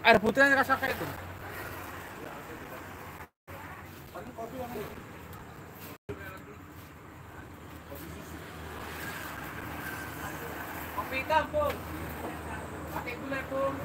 Air putihnya rasa kayak itu. Kopi hitam, Pung. Pakai gula, Pung.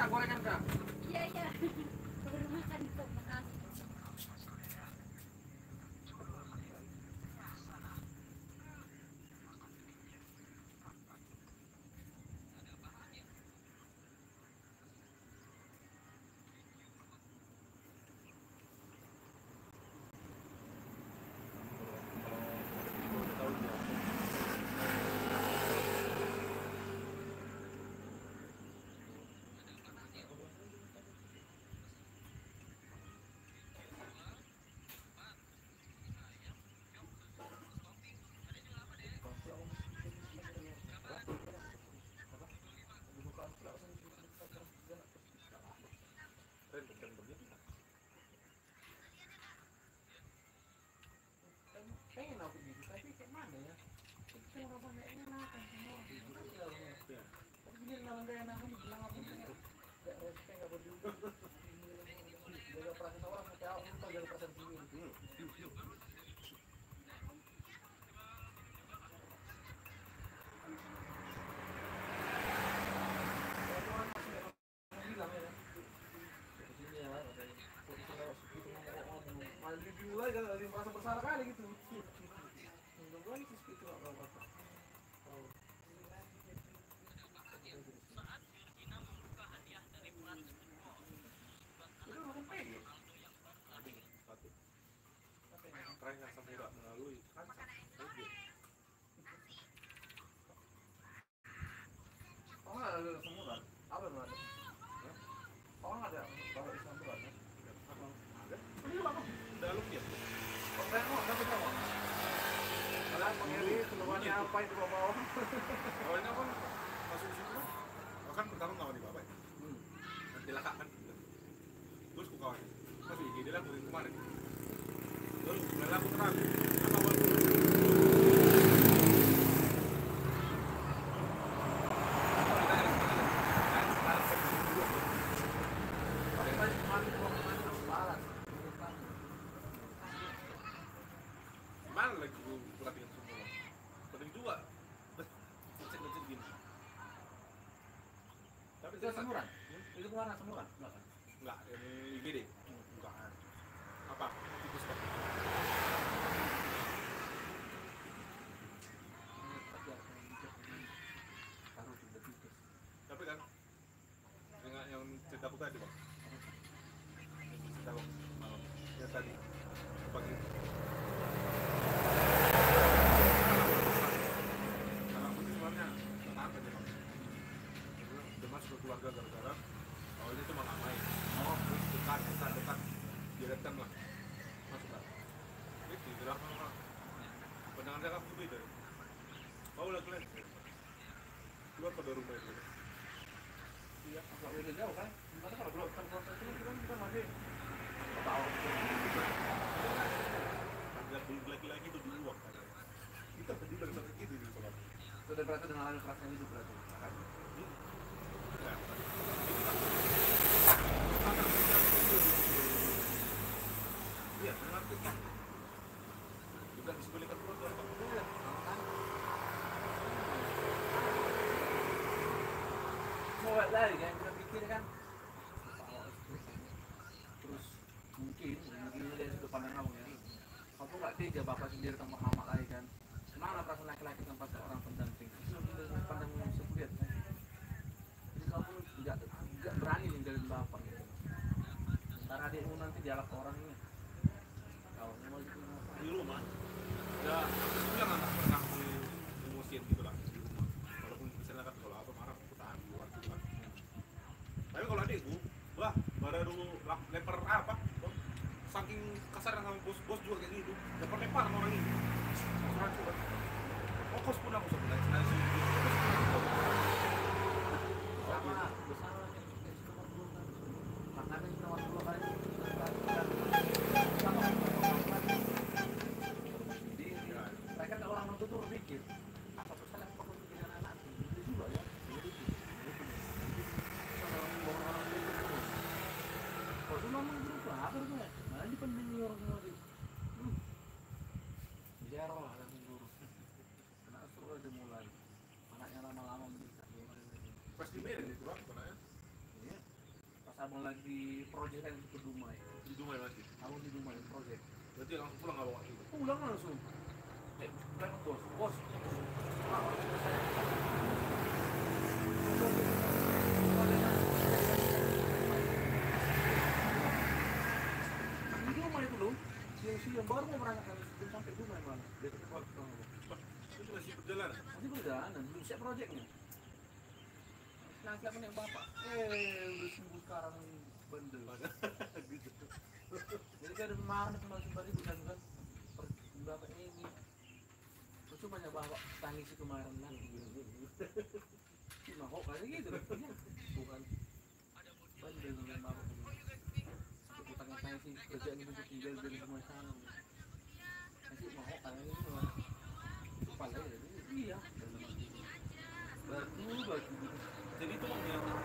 Gorengan Kak? Iya, iya. Baru makan kok, makan. Pengen aku gitu, tapi kayak mana ya? Itu orang gak enakan semua. Tapi dia orang gak enakan, bilang apa gak respect, gak berdua. Jaga perasaan orang, kayak aku lupa jaga perasaan sendiri. Mulai kan ada merasa bersalah kali gitu. Mudah-mudahan itu itu apa apa. Itu langsung pergi. Tren yang sampai tidak melalui kan. Oh nggak ada semua apa namanya? Oh nggak ada bawa di semua kan? Ada. Ini apa? Dalam dia. Oh saya mau dapat apa? Alat pengiri keluarnya apa itu bawah? Awalnya kan masuk situ kan pertama nggak di bawah. Nanti lakak kan. Terus ku kawan. Masih dia lah kemarin. Terus malah aku terang. Apa awal baik gue perhatikan semua. Penting juga. Ngecek gini. Tapi Itu semuran? Itu kemana semuran? Enggak kan? Enggak, ini IGD. Bukan. Apa? Tikus Pak. Tapi kan yang cerita aku tadi Bang. Yang cerita aku malam. Ya tadi pagi. Karena aku sebenarnya nggak aja Bang. Dia masuk ke keluarga gara-gara awalnya cuma nggak main. Oh, dekat, direktan lah. Masuk kan. Itu gerak orang. Pandangan saya aku beda. Kau lah kalian. Keluar pada rumah itu. Iya, agak beda jauh kan? Karena kalau belum proses ini kita masih tahu. Ada lagi-lagi itu di luar kan. Kita tadi dari sana itu di sekolah. Sudah berarti dengan hal kerasnya hidup berarti. Iya, mengerti. Juga disebelikan keluarga. Iya, kan? Mau lari kan, kita pikir kan. Terus mungkin dari sudut pandang kamu ya. Kamu nggak tega bapak sendiri sama mama lagi kan. Mana perasaan laki-laki tanpa seorang pendamping? Itu dari pandang sebuah kan. Jadi kamu nggak berani ninggalin bapak gitu. Ntar adikmu nanti dialog orang ini. Kau mau gitu Di rumah. Ya, aku bilang nggak pernah emosian gitu lah di rumah. Walaupun misalnya kan kalau apa marah aku tahan di luar gitu kan. Tapi kalau adikku, wah baru lempar apa? Saking kasar sama bos juga kayak gitu. Lempar sama orang ini. Orang coba. Fokus pun aku sebenarnya. sama besar yang nomor 2 kan. Makanan nomor 2 kali. Mereka kalau orang itu tuh berpikir apa pesan yang perlu pikiran anak itu juga ya. Orang itu kalau itu memang berubah apa itu ya? Malah dipending orang semua itu. Zero lah langsung guru. Karena seru aja mulai. Anaknya lama-lama menikah. Pas di Medan itu bang, sebenarnya. Iya. Pas abang lagi di proyek kan itu ke Dumai. Di Dumai masih. Abang di Dumai proyek. Berarti langsung pulang nggak bawa itu? Pulang langsung. Bukan bos. Di Dumai itu loh. Siang-siang baru mau berangkat sebelum sampai Dumai malah. Dia ke tempat Itu masih berjalan. masih perjalanan, belum siap proyeknya. Nanti aku nih bapak. Udah sembuh sekarang bandel. Gitu. Jadi kan marah kemarin sembari bukan kan. Bapak ini. Terus banyak bapak tangisi kemarin kan. Cuma kok kayak gitu. Iya. Bukan. Bandel dengan bapak. Utang tangisi kerjaan itu tinggal dari rumah sana. Masih mau kayak gitu. Kepala ya. Iya. Batu. Jadi itu bang yang ada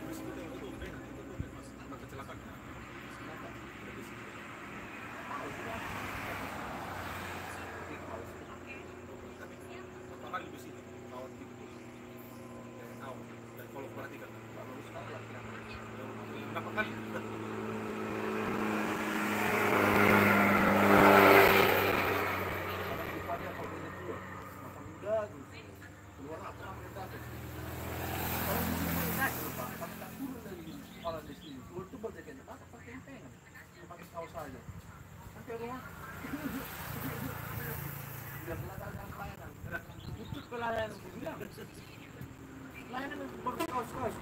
besi itu mas, ada kecelakaan. Ada besi. Berapa kali besi itu? Kawat gitu. Tahu. Dan kalau perhatikan, berapa kali? Layanan baru kaos-kaos.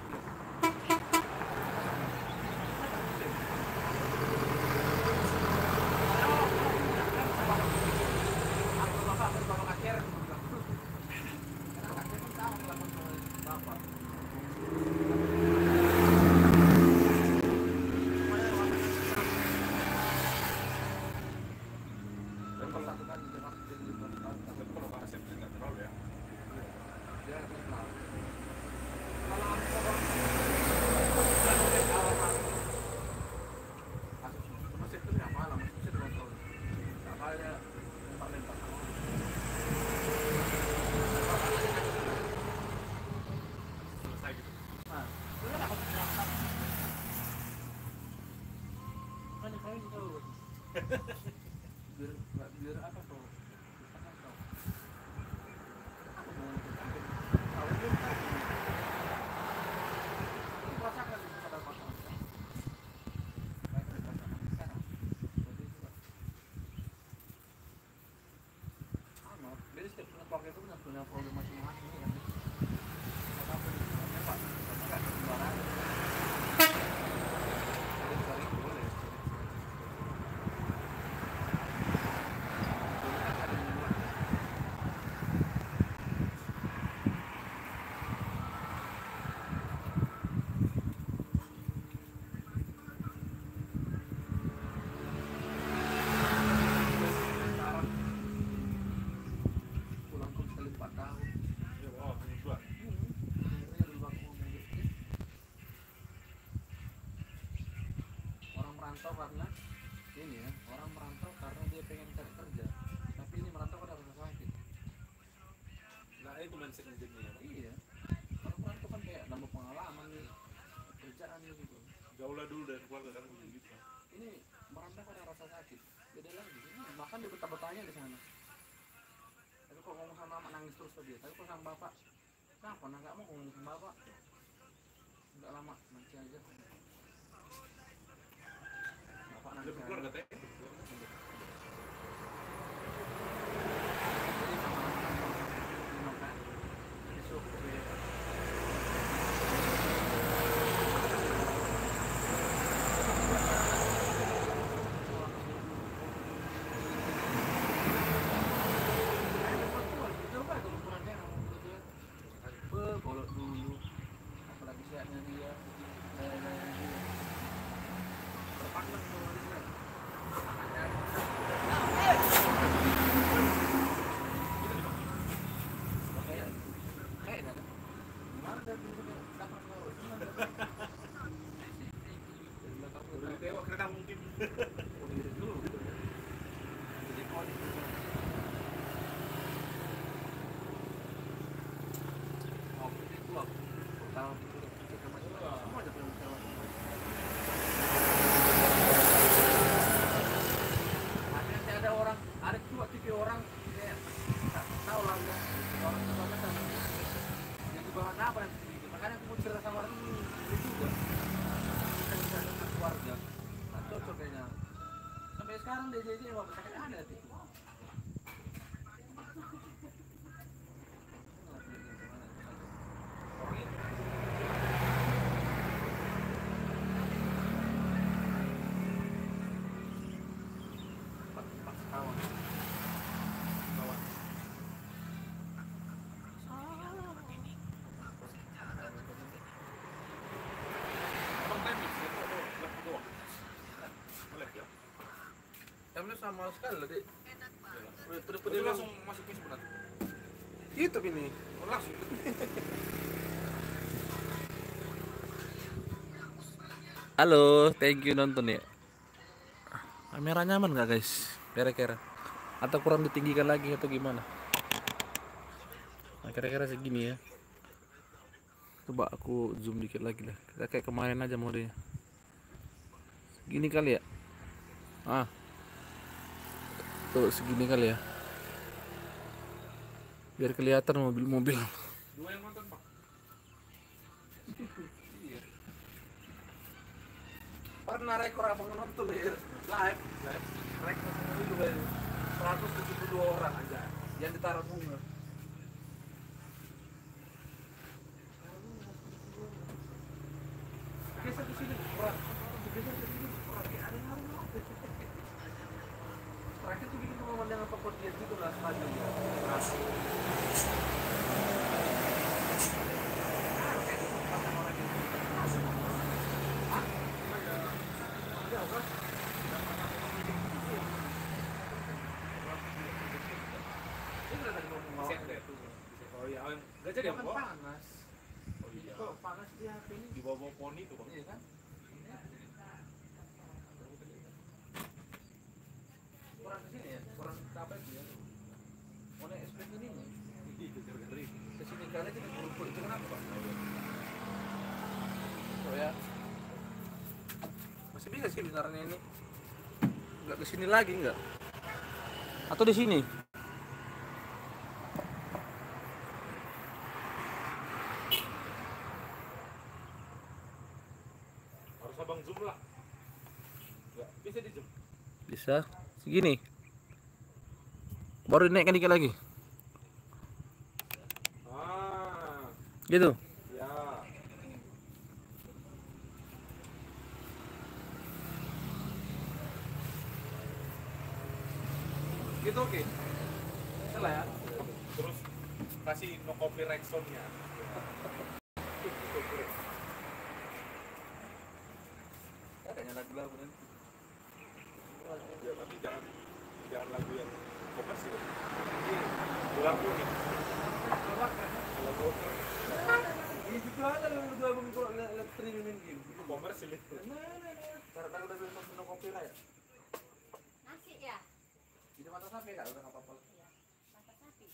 Udah lah, aku berangkat. Kan saya itu biar apa tuh? Aku mau tahu belum tahu. Rasakan pada pasangan sekarang. Baik pada pasangan sekarang. Berarti itu kan. Jadi setiap keluarga itu punya problem masing-masing ya. Apa itu namanya Pak? Enggak ada sembarangan. Jadi boleh. Pulang kok sekali 4 tahun. Orang merantau karena ini ya, orang merantau karena dia pengen cari kerja, tapi ini merantau karena rasa sakit. Nah itu mindset jadinya. Iya, orang merantau kan kayak nambah pengalaman nih, kerjaan nih gitu. Jauhlah dulu dari keluarga kan gitu. Ini merantau karena rasa sakit, beda lagi. Ini makan dia betah-betahnya di sana. Tapi kok ngomong sama mama nangis terus dia. Tapi kok sama bapak, kenapa? Nah nggak mau ngomong sama bapak. Nggak lama, nanti aja. Bapak Udah nangis berkeluarga aja. teh. Jadi sama makan, besok bolot dulu, apalagi sehatnya dia, berpakaian sama dia. Kayak ada, gimana dari dulu dapat tahu, gimana? Udah tewak kereta mungkin. Udah gitu dulu, jadi kode. Oh, itu aku tahu semua ada film film. Nanti ada orang, ada juga tipe orang kayak tak tahu lah ya orang kebanyakan yang bahan apa nanti gitu. Makanya aku mau cerita sama orang ini juga kita bisa dengan keluarga tak cocok kayaknya sampai sekarang dia jadi mau sakit ada tuh. Abang teknik ya kok left doang. Boleh ya. Jamnya sama sekali lah dek. Itu langsung masuk ke sebenarnya. YouTube ini. Oh, langsung. Halo, thank you nonton ya. Kamera nyaman nggak guys? Kira-kira? Atau kurang ditinggikan lagi atau gimana? Nah, kira-kira segini ya. Coba aku zoom dikit lagi lah. Kita kayak kemarin aja modenya. Segini kali ya? Ah, tuh segini kali ya. Biar kelihatan mobil-mobil. Dua yang nonton, Pak. Pernah rekor abang nonton ya? Live. Rekor dulu 172 orang aja yang ditaruh bunga. Geser ke sini, kurang. Geser ke sini, kurang. Ada yang harus. Terakhir tuh bikin pemandangan pekerjaan gitu lah stadion ya. Oh iya, nggak jadi ya, Kan Pak? panas. Oh iya. Kalau panas dia ini Di bawah poni tuh, Bang. iya kan? Kurang kesini ya, kurang apa itu ya? Oleh SP ini nih, Ih, kejar-kejar. kesini kali kita kurang itu kenapa Pak? Masih bisa sih benarnya ini. Enggak ke sini lagi enggak? Atau di sini? Harus abang zoom lah. Enggak, bisa di zoom. Bisa. Segini. Baru dinaikkan dikit lagi. Ah, Gitu. ya. Gitu oke. Salah ya? Terus kasih no copyright sound-nya. Kayaknya lagu-lagu nih. Ya, tapi jangan lagu yang komersil. Lagu ini. Lagu Itu aja lagu album kalau lihat streaming game. komersil itu. Karena udah bisa no copyright. Nasi ya? Itu mata sapi enggak udah apa-apa. Iya. Mata sapi.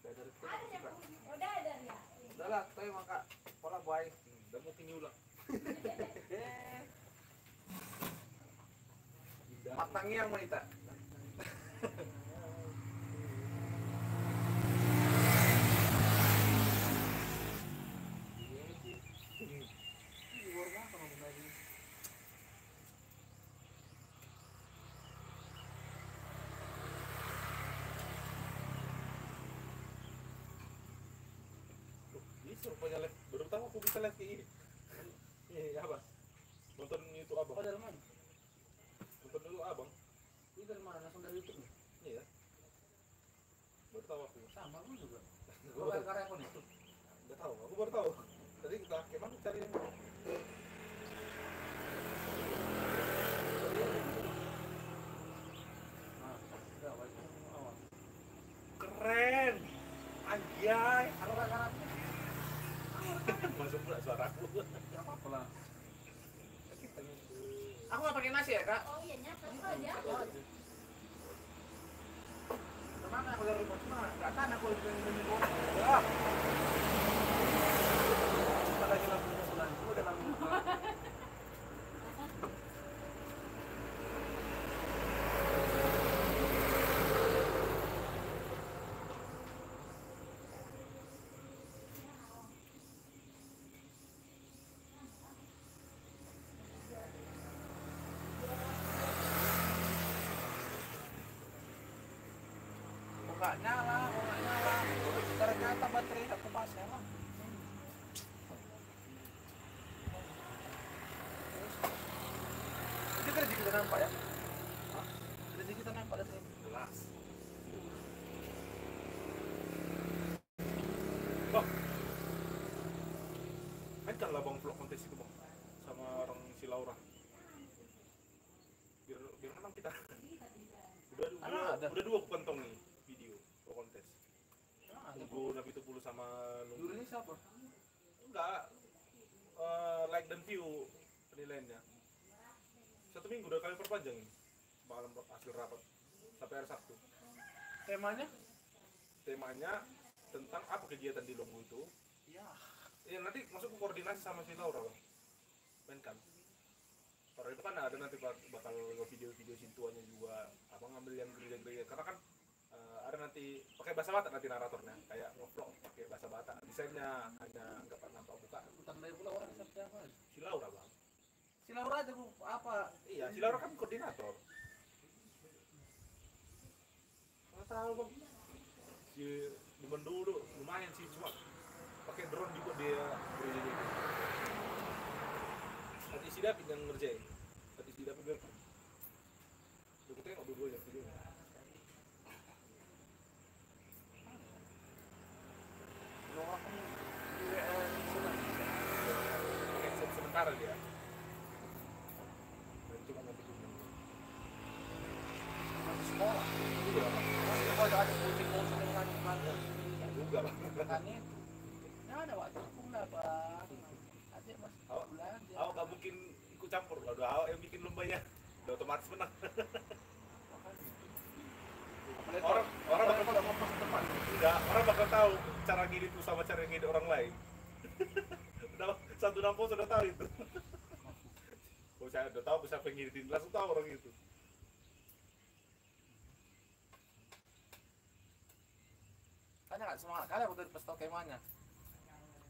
Dari itu Ada juga. yang udah ada ya. Udah lah, saya makan pola baik. Dan mau kini ulang. Matangnya yang wanita. Bisa rupanya live. Baru tahu aku bisa live kayak ini. Iya, apa? Nonton YouTube abang. Oh, dari mana? Nonton dulu abang. Ini dari mana? Langsung dari YouTube nih? Iya. Baru tahu aku. Sama lu juga. Gua Lu bayar karya apa nih? nggak tahu. Aku baru tahu. Tadi kita kemana cari yang Nah, udah wajib awal. keren. Anjay. Kalau karya Masuk pula suaraku. enggak apa-apa lah. Aku nggak pakai nasi ya, Kak? Oh iya nyata aja. Kemana aku dari rumah cuma nggak tahan aku lagi minum kopi. Ya. Kita lagi lampunya bulan itu udah lampu. Nggak nyala, nggak nyala. Ternyata baterai aku pas nyala. Ini kerja kita nampak ya? Hah? Kerja kita nampak dari sini. Jelas. Bang. Kan lah bang vlog kontes itu bang sama orang si Laura. Biar menang kita. Udah dua aku kantong nih video vlog kontes. Nunggu Nabi Tupulu sama Dulu ini siapa? enggak like dan view penilaiannya. 1 minggu udah kalian perpanjang ini. Malam hasil rapat sampai hari Sabtu. Temanya? Temanya tentang apa kegiatan di Lombok itu. Ya. Ya nanti masuk ke koordinasi sama si Laura bang. Menkan. Karena itu kan ada nanti bakal video-video sintuannya juga. Abang ngambil yang gereja-gereja karena kan ada nanti pakai bahasa Batak nanti naratornya kayak ngevlog pakai bahasa Batak. Desainnya hanya nggak nampak muka. Utang dari pula orang siapa? Si Laura bang. Si Laura aja bu, apa? Iya si Laura kan koordinator. Nggak tahu bang. Si di Mendulu lumayan sih cuma pakai drone juga dia gereja. Nanti si David yang ngerjain. Nanti si David biar. Udah tengok dua-duanya videonya. Oke, sementara dia. Dan cuma nanti Sekolah. iya, Kalau ada kucing-kucing dengan mana? enggak juga bang. Kan itu. Ya ada waktu pula bang. Adik mas Awak belajar. awak nggak mungkin ikut campur lah. Udah awak yang bikin lombanya. Udah otomatis menang. Orang bakal ngomong ke depan. enggak, orang bakal tahu cara ngedit tuh sama cara ngedit orang lain. Udah 160 sudah tahu itu. bisa udah tahu bisa pengirim langsung tahu orang itu. Kan nggak semangat kali aku dari pas tau kemahnya.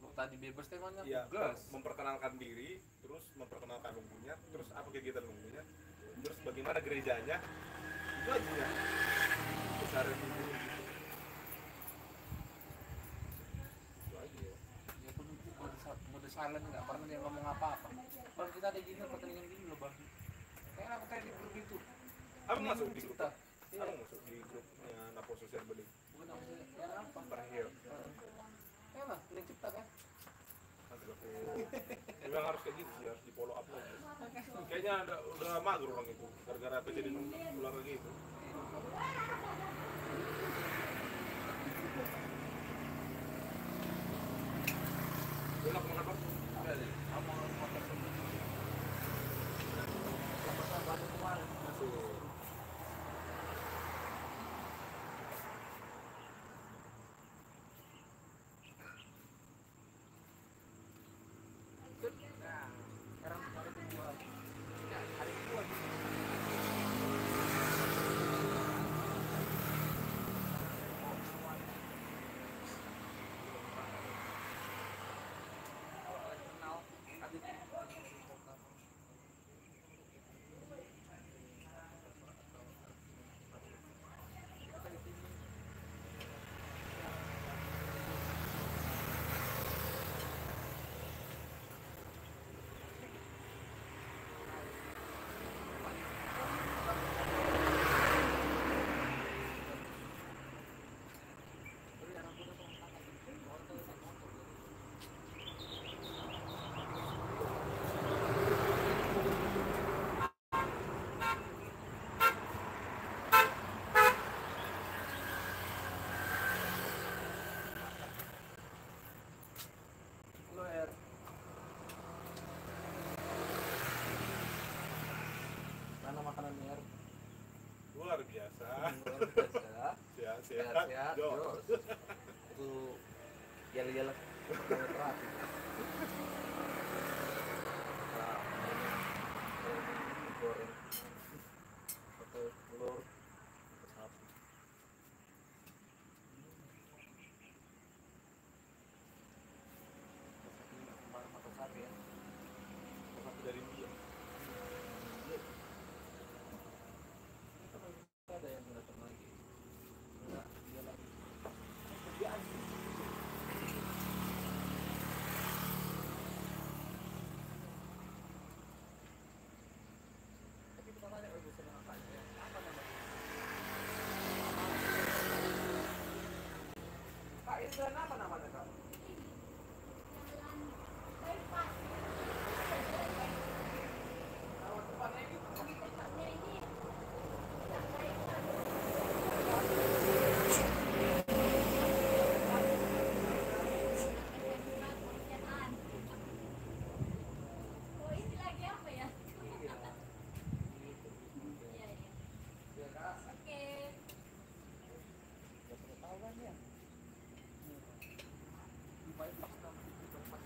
Lu tadi bebas temanya Iya, gas. memperkenalkan diri, terus memperkenalkan lumpuhnya, terus apa kegiatan lumpuhnya, terus bagaimana gerejanya, itu aja ya. Besar itu gitu. Itu aja ya. Dia pun mode silent nggak pernah dia ngomong apa-apa. Kalau kita ada gini pertandingan gini loh bang. Kayak apa kayak di grup itu. Apa masuk di grup? Cipta. Apa masuk di grupnya Napo Sosial Beling? Bukan apa sih? Ya apa? Terakhir. Ya lah, ini cipta kan. Nanti aku memang harus kayak gitu sih, harus di follow up lagi. Kayaknya udah mager orang itu, gara-gara kejadian ular lagi itu. Udah kemana Pak? Udah deh. Kamu harus pakai sendiri. Sama kemarin. Masih. Nah, sekarang hari kedua. Ya, hari kedua. Mana makanannya? Luar biasa. Luar biasa. Sehat-sehat. Sehat-sehat. Jos. Jos. Itu yel-yel terapi. Goreng. Pakai telur. Sapi. Makan sapi ya. Satu dari dia. Ada yang datang lagi. Enggak, dia lagi. Kerjaan. Tapi kita tanya ibu senang apa ya? Apa namanya? Kak, itu jalan apa namanya kak? Kalau tempatnya gitu. Oh, ini lagi apa ya? Iya. Gitu. Iya, iya. Ya kak. Oke. Udah pada tahu kan ya? Di bypass kan, di bypass.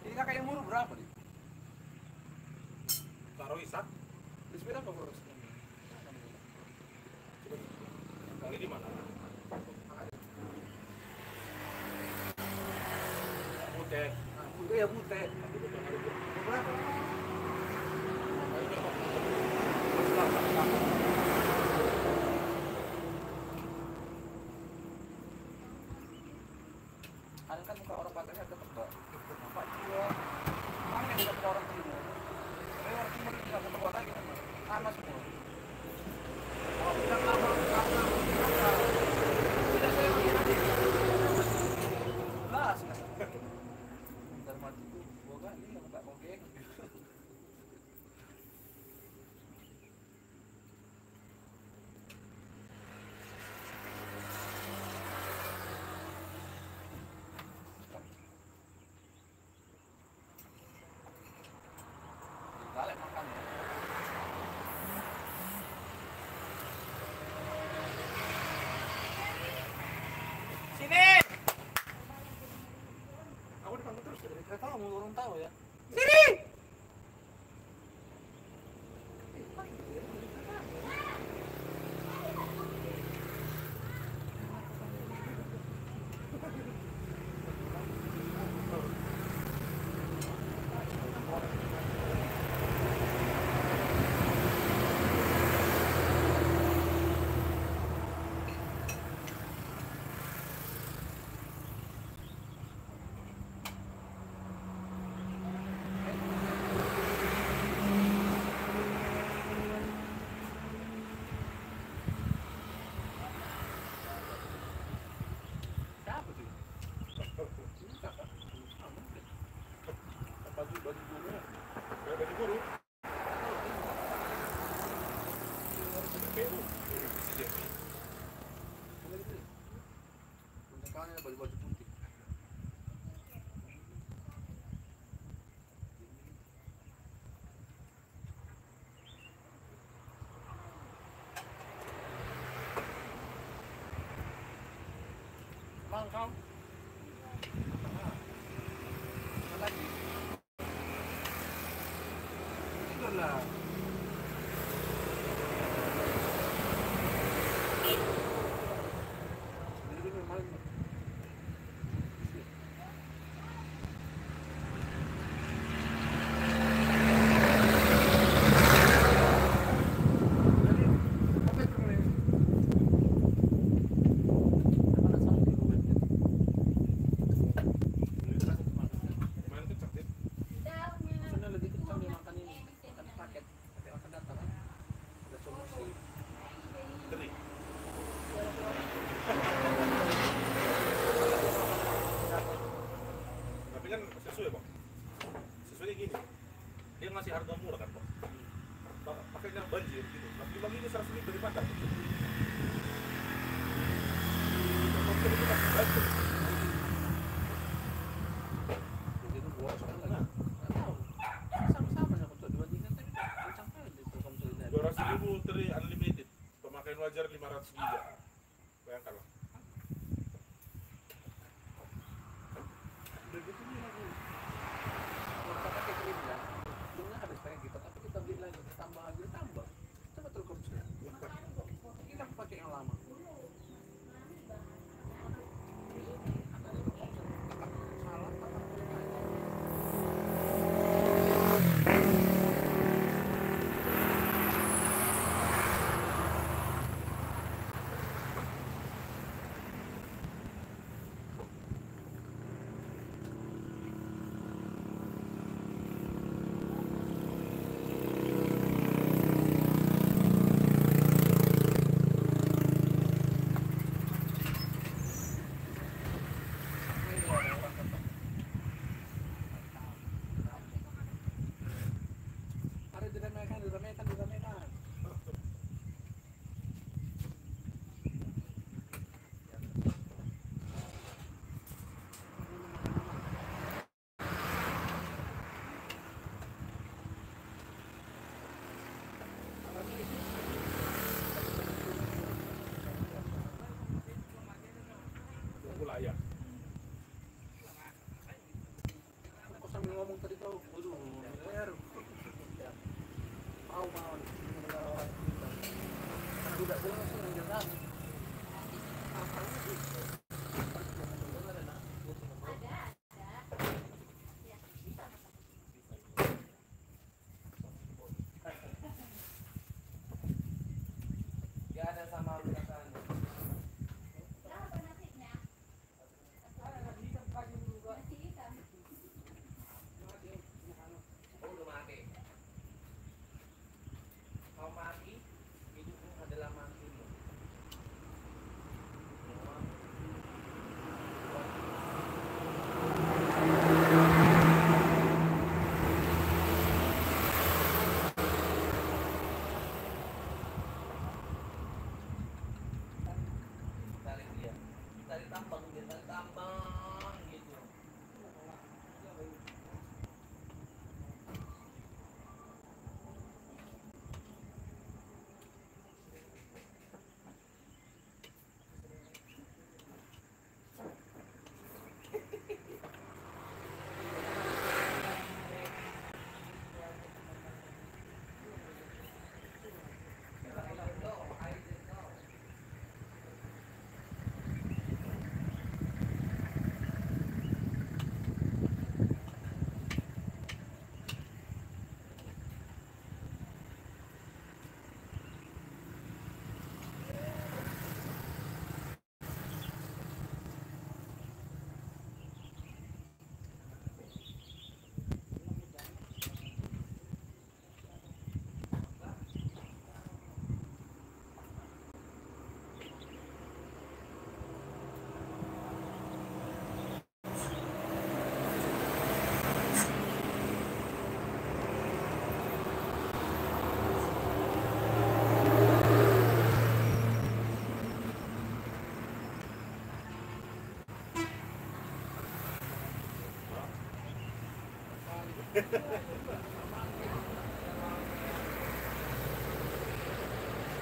Ini kakak yang murah berapa nih? Taruh Isak. Di sepeda apa bro? Ini di mana? Putih. Itu ya putih. Berapa? Sedangkan muka orang Batak ada tebak. Bapak juga mana yang tidak orang timur. Tapi orang timur tidak ketemu lagi sama semua. Kalau bilang lama tidak saya lihat jelas kan. Bentar mati itu dua kali yang tak mau geng. Balik makan ya. Sini. Aku dipanggil terus dari kereta kamu orang tahu ya. Sini. Baju guru. Kawannya baju-baju putih. Bang kau. Apa lagi? Tidurlah. Dulu malam. Main kecak deh. Maksudnya lebih kencang dia makan ini, makan paket, pakai makan datang kan. Ada solusi. Teri. Tapi kan sesuai bang. Sesuai gini. Dia ngasih harga murah kan bang. Pakainya banjir gitu. Tapi bang ini 100.000 dari Padang. Maksudnya itu masih banjir. Jadi itu buat sekarang nggak tahu. Sama-sama ya untuk dua tiga tapi kencang kali di Telkomsel. 200.000 teri unlimited. Pemakaian wajar 500 giga. Bayangkan lah. Udah gitu nih lagi. Kalau kita pakai krim ya, krimnya habis pakai kita, tapi kita beli lagi, tambah lagi, tambah. Coba Telkomsel. Kita pakai yang lama. Salah apa? Mari diramaikan, diramaikan, diramaikan. Tunggu lah ya. Aku sambil ngomong tadi kau, waduh, air. Mau orang kita. Karena tidak boleh langsung yang jalan. Apa sih? Ya ada sama misalkan. Berapa nasinya? Ada lagi kan pagi abang gitu.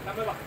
Sampai Pak.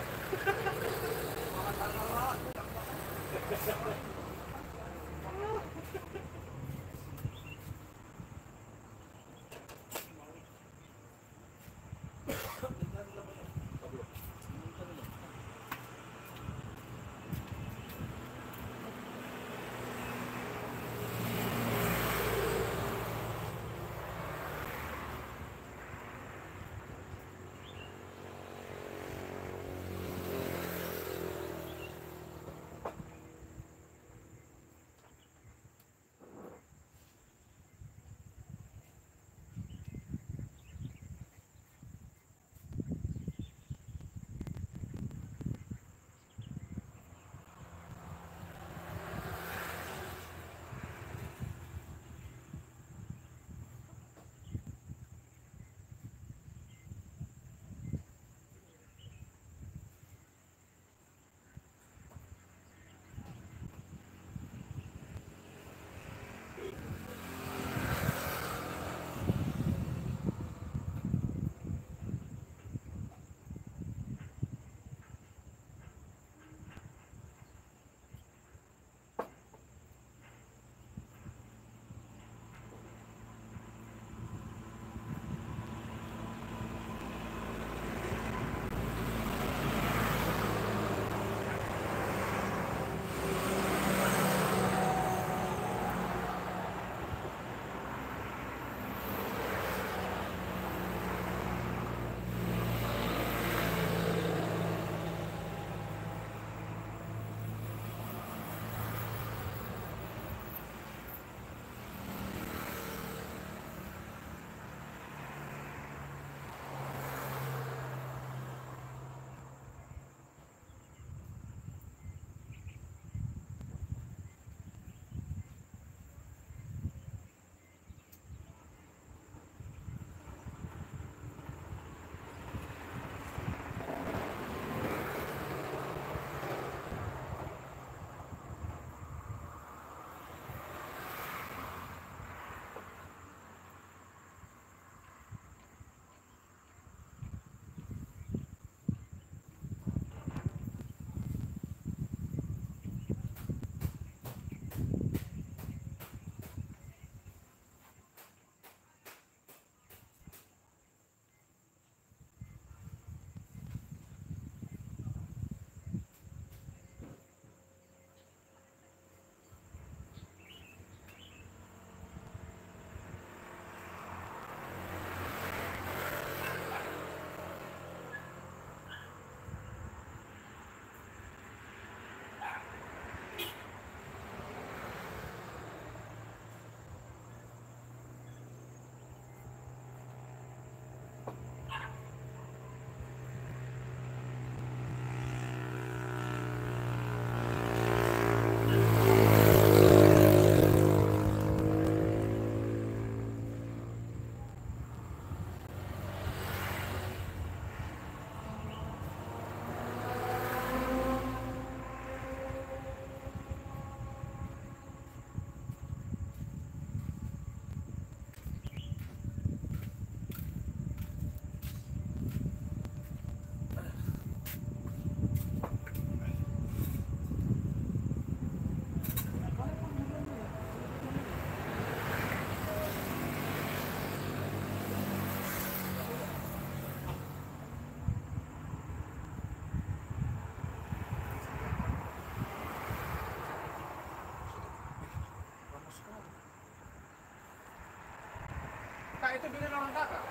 itu beliin orang kakak.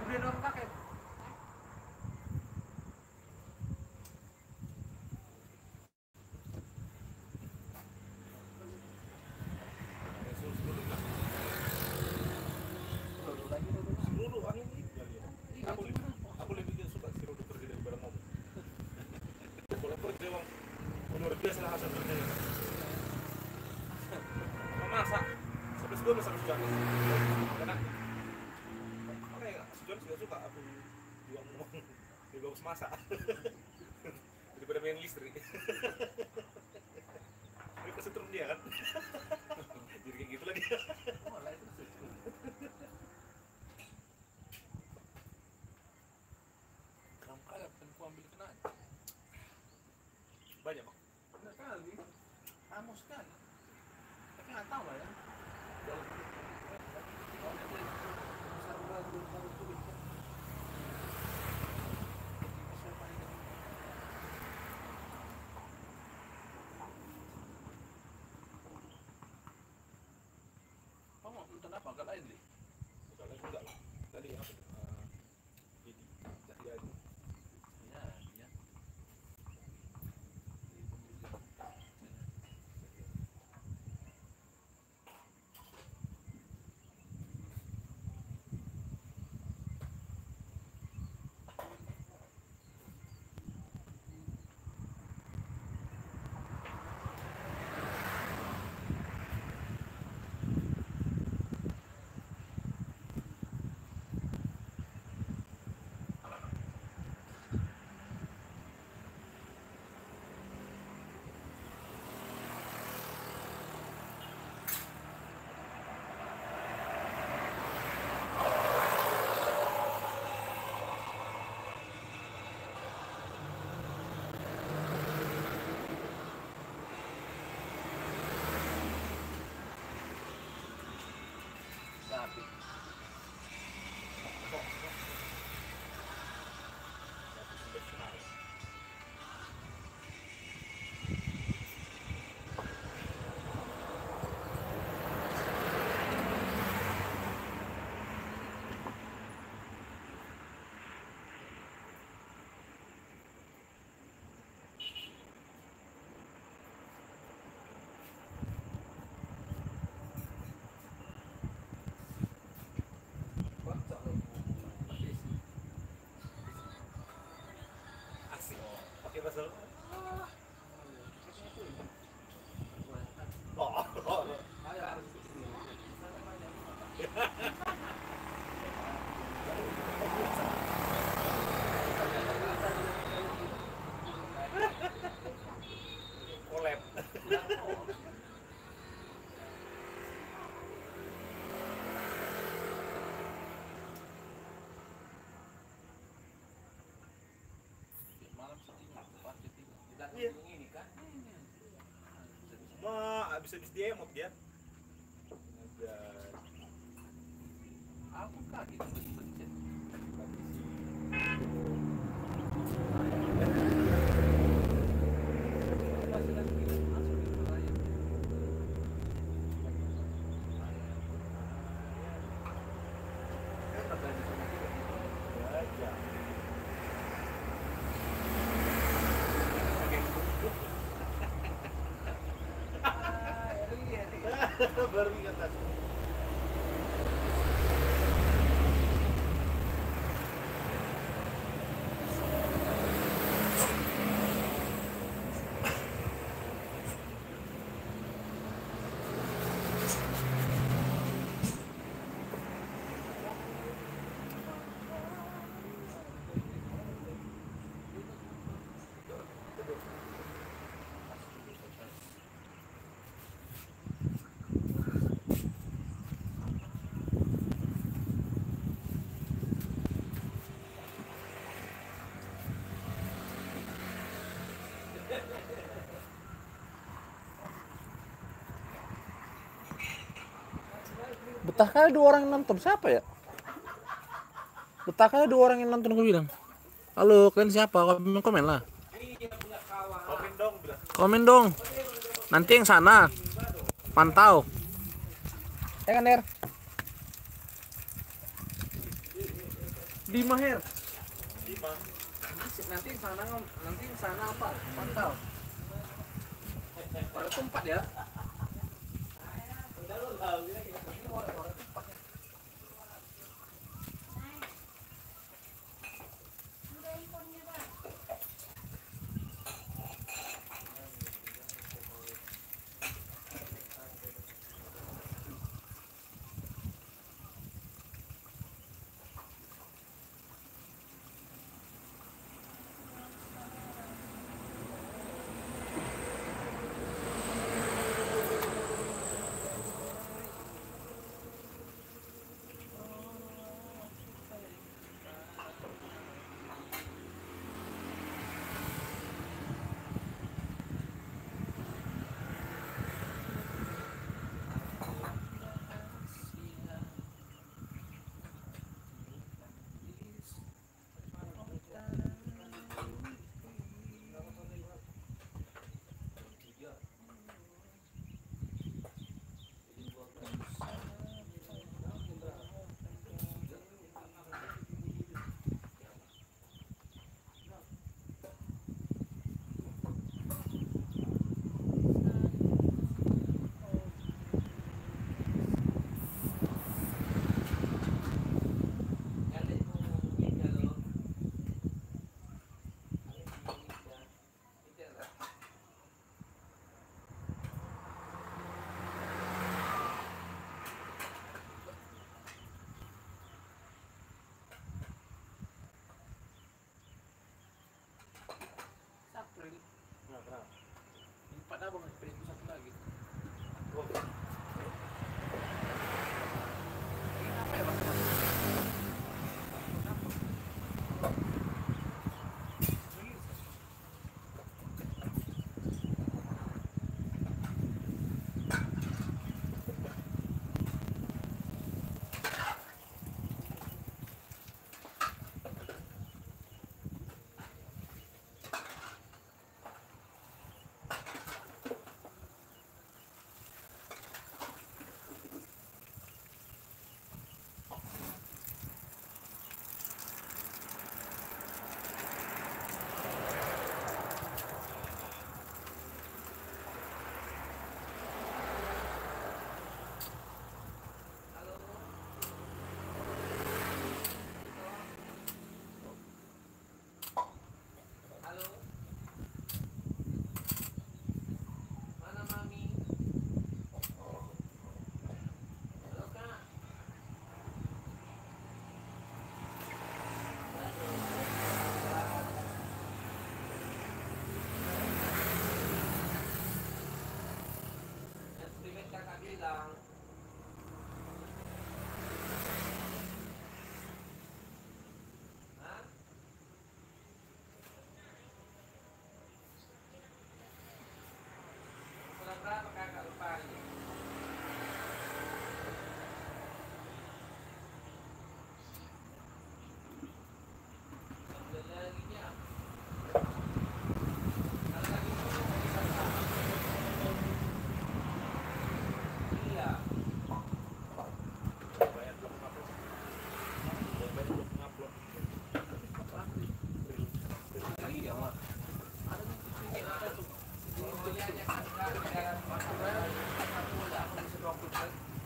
Beliin orang kakak. Seluruh anu ini. Aku lebih suka seluruh kerja daripada ngomong. Kalau kerja bang, luar biasa lah hasil kerjanya. Memasak, sampai sebelum sampai sudah. Karena makanya sejauh tidak suka aku juga ngomong lebih bagus masak daripada main listrik. Ini kesetrum dia kan, jadi kayak gitu lagi. Ambil kena Banyak bang. benar kali kamus kan tapi nggak tahu lah ya kalau nanti besar baru tulis kan kamu nonton apa agak lain nih Kalau enggak lah. Tadi apa? Ini tadi ada. ya ya tapi Asik. Pakai bahasa. Oh. Collab. malam setting tepat setting tidak Iya. ini kan Habis dia emot dia. aku kaget pencet Baru ingat tadi. Betah kali 2 orang yang nonton. Siapa ya? Betah kali 2 orang yang nonton, gue bilang. Halo, kalian siapa? Komen lah. Komen dong bilang. Komen dong. Nanti yang sana pantau. Ya kan, Der? Di Maher. Di mana? Nanti sana apa? Pantau. Pada tempat ya. Empat abang itu satu lagi. Apa ya bang?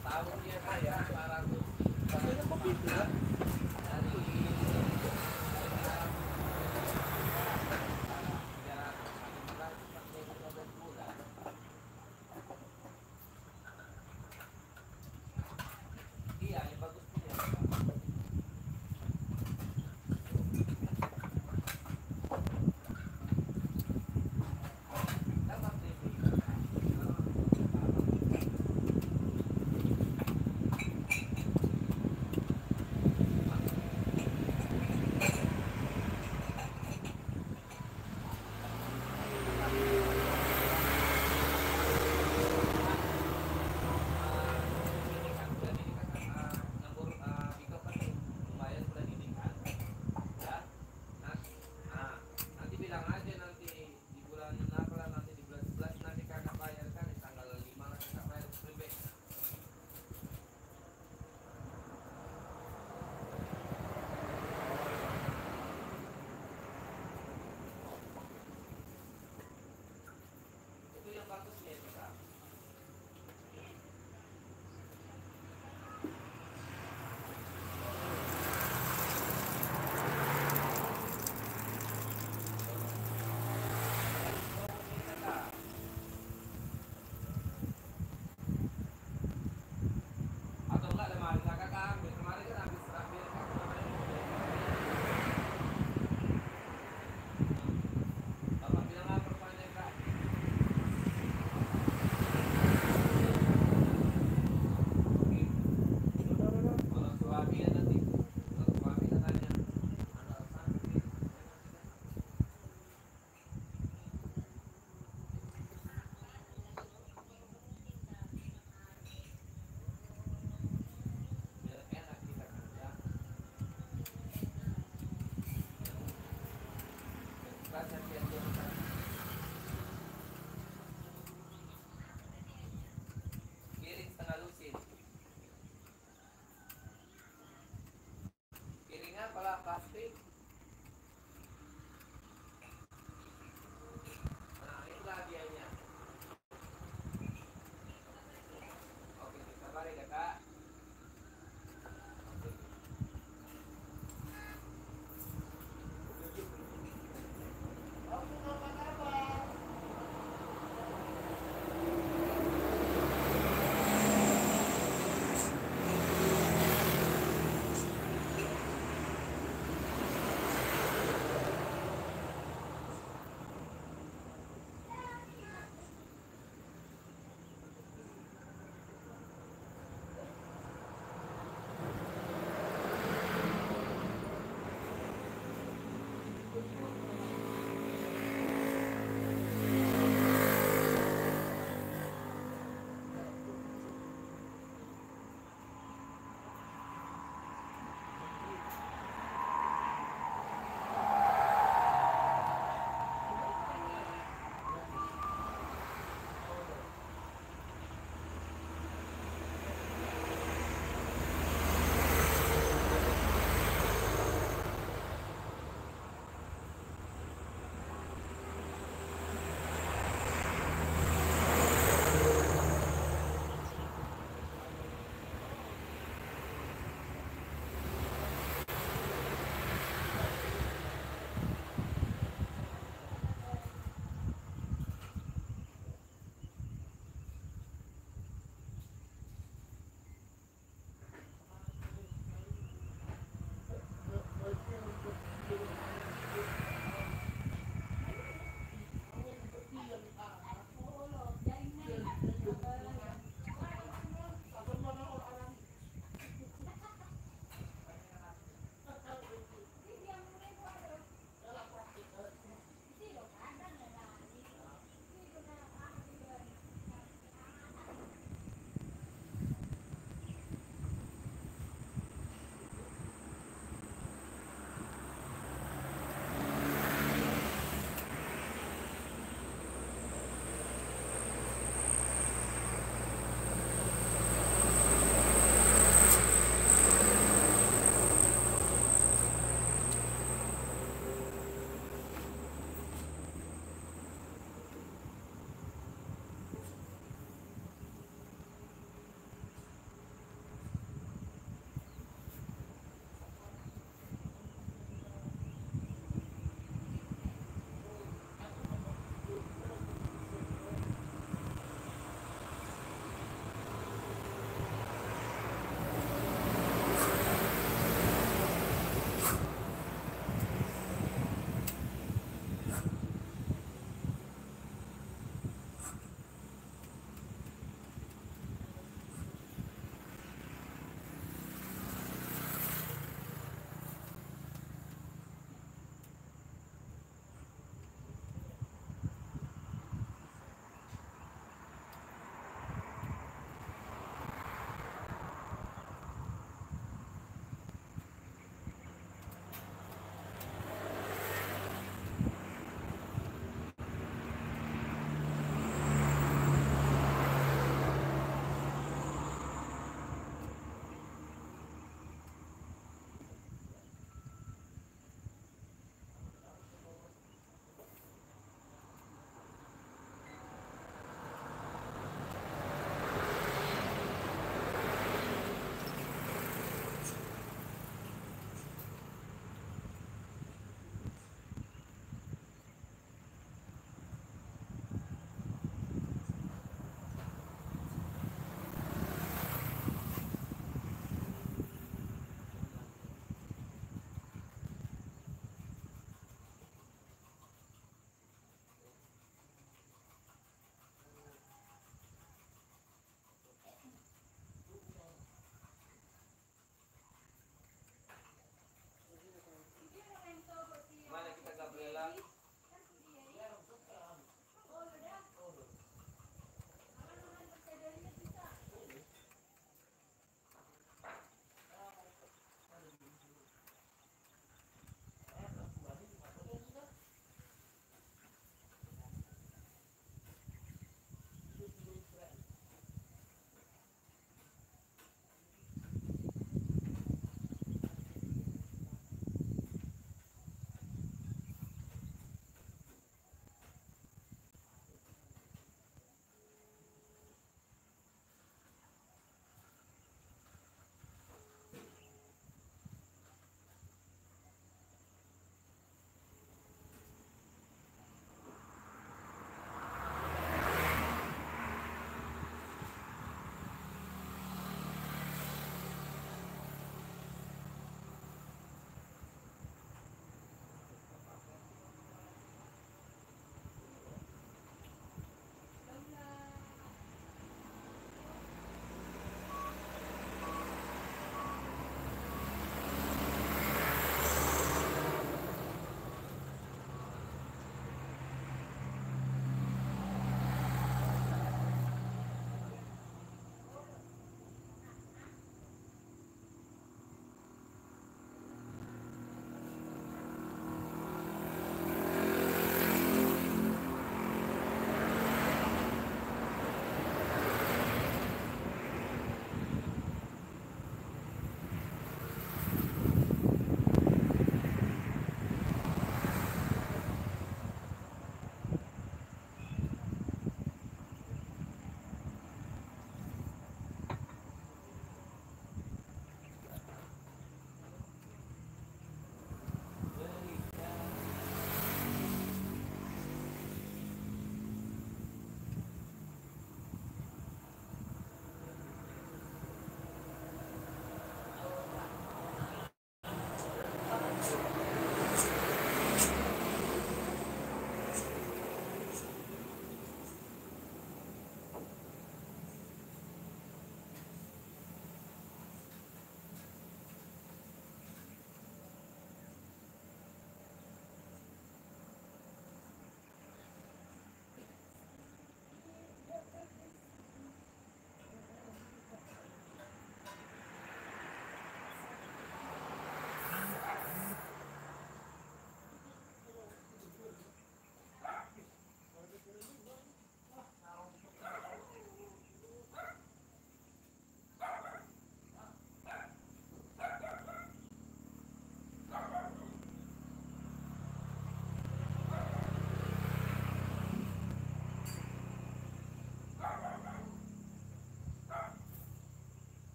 Tahun dia kaya 400.